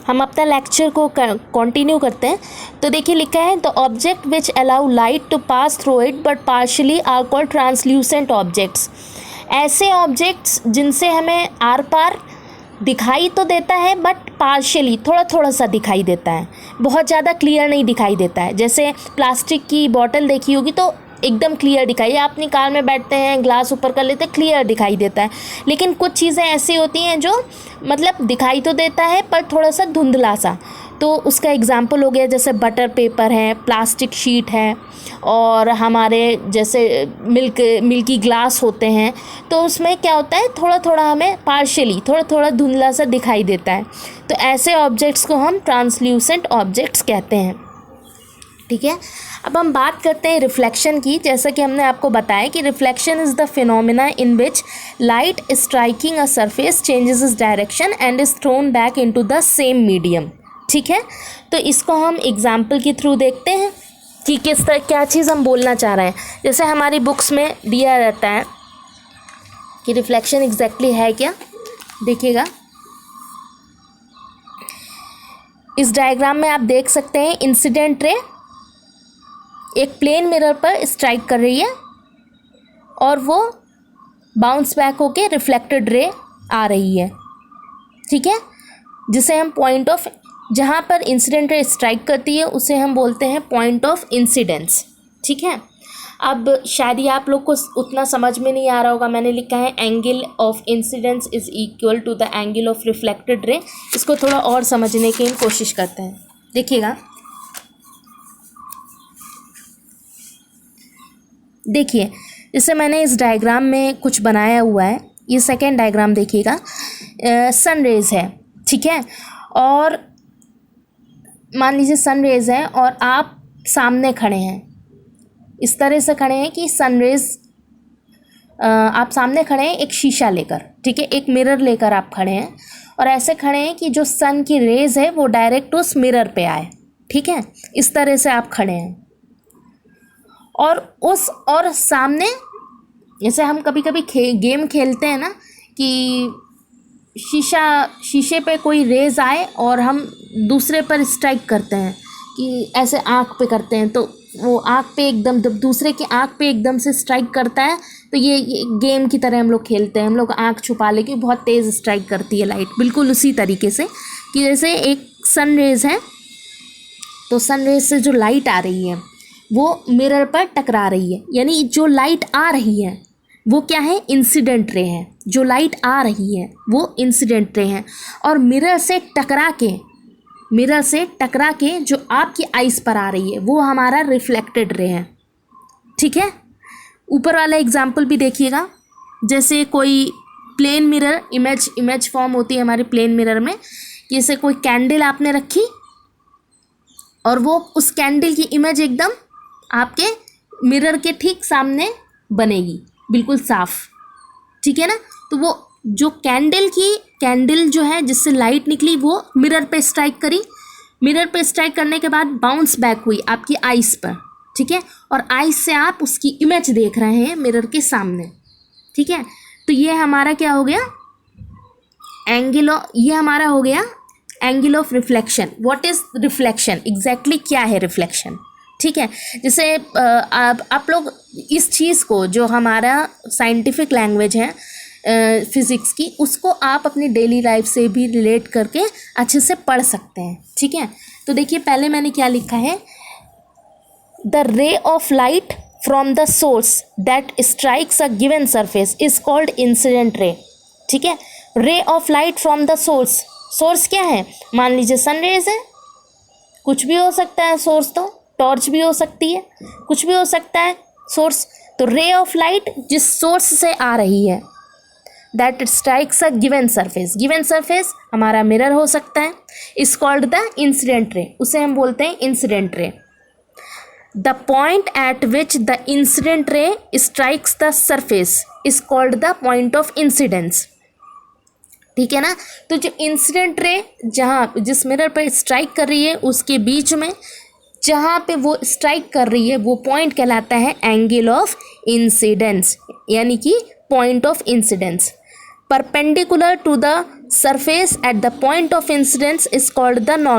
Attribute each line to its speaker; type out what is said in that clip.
Speaker 1: हम अपना लेक्चर को कंटिन्यू करते हैं। तो देखिए लिखा है, the object which allow light to pass through it but partially are called translucent objects. ऐसे ऑब्जेक्ट्स जिनसे हमें आर पार दिखाई तो देता है बट पार्शियली, थोड़ा थोड़ा सा दिखाई देता है, बहुत ज़्यादा क्लियर नहीं दिखाई देता है। जैसे प्लास्टिक की बॉटल देखी होगी तो एकदम क्लियर दिखाई, आप अपनी कार में बैठते हैं, ग्लास ऊपर कर लेते हैं, क्लियर दिखाई देता है। लेकिन कुछ चीज़ें ऐसी होती हैं जो मतलब दिखाई तो देता है पर थोड़ा सा धुंधला सा, तो उसका एग्जाम्पल हो गया जैसे बटर पेपर है, प्लास्टिक शीट है, और हमारे जैसे मिल्की ग्लास होते हैं, तो उसमें क्या होता है, थोड़ा थोड़ा हमें पार्शियली, थोड़ा थोड़ा धुंधला सा दिखाई देता है। तो ऐसे ऑब्जेक्ट्स को हम ट्रांसल्यूसेंट ऑब्जेक्ट्स कहते हैं। ठीक है, अब हम बात करते हैं रिफ्लेक्शन की। जैसा कि हमने आपको बताया कि reflection is the phenomena in which light striking a surface changes its direction and is throne back into the same medium. ठीक है, तो इसको हम एग्जाम्पल के थ्रू देखते हैं कि किस तरह क्या चीज़ हम बोलना चाह रहे हैं। जैसे हमारी बुक्स में दिया रहता है कि रिफ्लेक्शन एग्जैक्टली है क्या, देखिएगा इस डायग्राम में आप देख सकते हैं, इंसिडेंट रे एक प्लेन मिरर पर स्ट्राइक कर रही है और वो बाउंस बैक होके रिफ्लेक्टेड रे आ रही है। ठीक है, जिसे हम पॉइंट ऑफ, जहाँ पर इंसिडेंट रे स्ट्राइक करती है उसे हम बोलते हैं पॉइंट ऑफ इंसिडेंस। ठीक है, अब शायद ये आप लोग को उतना समझ में नहीं आ रहा होगा, मैंने लिखा है angle of incidence is equal to the angle of reflected ray. इसको थोड़ा और समझने की कोशिश करते हैं। देखिएगा, देखिए जैसे मैंने इस डायग्राम में कुछ बनाया हुआ है, ये सेकेंड डायग्राम देखिएगा, सन रेज़ है। ठीक है, और मान लीजिए सन रेज़ है और आप सामने खड़े हैं, इस तरह से खड़े हैं कि सन रेज़, आप सामने खड़े हैं एक शीशा लेकर। ठीक है, एक मिरर लेकर आप खड़े हैं और ऐसे खड़े हैं कि जो सन की रेज़ है वो डायरेक्ट उस मिरर पे आए। ठीक है, इस तरह से आप खड़े हैं और सामने, जैसे हम कभी कभी गेम खेलते हैं ना कि शीशे पे कोई रेज़ आए और हम दूसरे पर स्ट्राइक करते हैं, कि ऐसे आँख पे करते हैं तो वो आँख पे एकदम, जब दूसरे की आँख पे एकदम से स्ट्राइक करता है तो ये गेम की तरह हम लोग खेलते हैं। हम लोग आँख छुपा लेके, बहुत तेज़ स्ट्राइक करती है लाइट। बिल्कुल उसी तरीके से कि जैसे एक सन रेज़ है तो सन रेज़ से जो लाइट आ रही है वो मिरर पर टकरा रही है, यानी जो लाइट आ रही है वो क्या है, इंसिडेंट रे है। जो लाइट आ रही है वो इंसिडेंट रे है, और मिरर से टकरा के जो आपकी आइस पर आ रही है वो हमारा रिफ्लेक्टेड रे है। ठीक है, ऊपर वाला एग्जाम्पल भी देखिएगा, जैसे कोई प्लेन मिरर इमेज फॉर्म होती है हमारे प्लेन मिरर में। जैसे कोई कैंडल आपने रखी और वो उस कैंडल की इमेज एकदम आपके मिरर के ठीक सामने बनेगी, बिल्कुल साफ। ठीक है ना, तो वो जो कैंडल जो है जिससे लाइट निकली वो मिरर पे स्ट्राइक करी, मिरर पे स्ट्राइक करने के बाद बाउंस बैक हुई आपकी आइस पर। ठीक है, और आइस से आप उसकी इमेज देख रहे हैं मिरर के सामने। ठीक है, तो ये हमारा क्या हो गया, ये हमारा हो गया angle of reflection. What is reflection, exactly क्या है रिफ्लेक्शन। ठीक है, जैसे आप लोग इस चीज़ को, जो हमारा साइंटिफिक लैंग्वेज है फिज़िक्स की, उसको आप अपनी डेली लाइफ से भी रिलेट करके अच्छे से पढ़ सकते हैं। ठीक है, तो देखिए पहले मैंने क्या लिखा है, the ray of light from the source that strikes a given surface is called incident ray. ठीक है, ray of light from the source क्या है, मान लीजिए सन रेज है, कुछ भी हो सकता है सोर्स, तो टॉर्च भी हो सकती है, कुछ भी हो सकता है सोर्स। तो रे ऑफ लाइट जिस सोर्स से आ रही है, that strikes a given surface हमारा मिरर हो सकता है, is called the incident ray, उसे हम बोलते हैं incident ray. The point eight which the incident ray strikes the surface is called the point of incidence. ठीक है ना, तो जो इंसिडेंट रे जिस मिरर पर स्ट्राइक कर रही है उसके बीच में जहाँ पे वो स्ट्राइक कर रही है वो पॉइंट कहलाता है एंगल ऑफ इंसिडेंस, यानी कि point of incidence. Perpendicular to the surface at the point of incidence is called the normal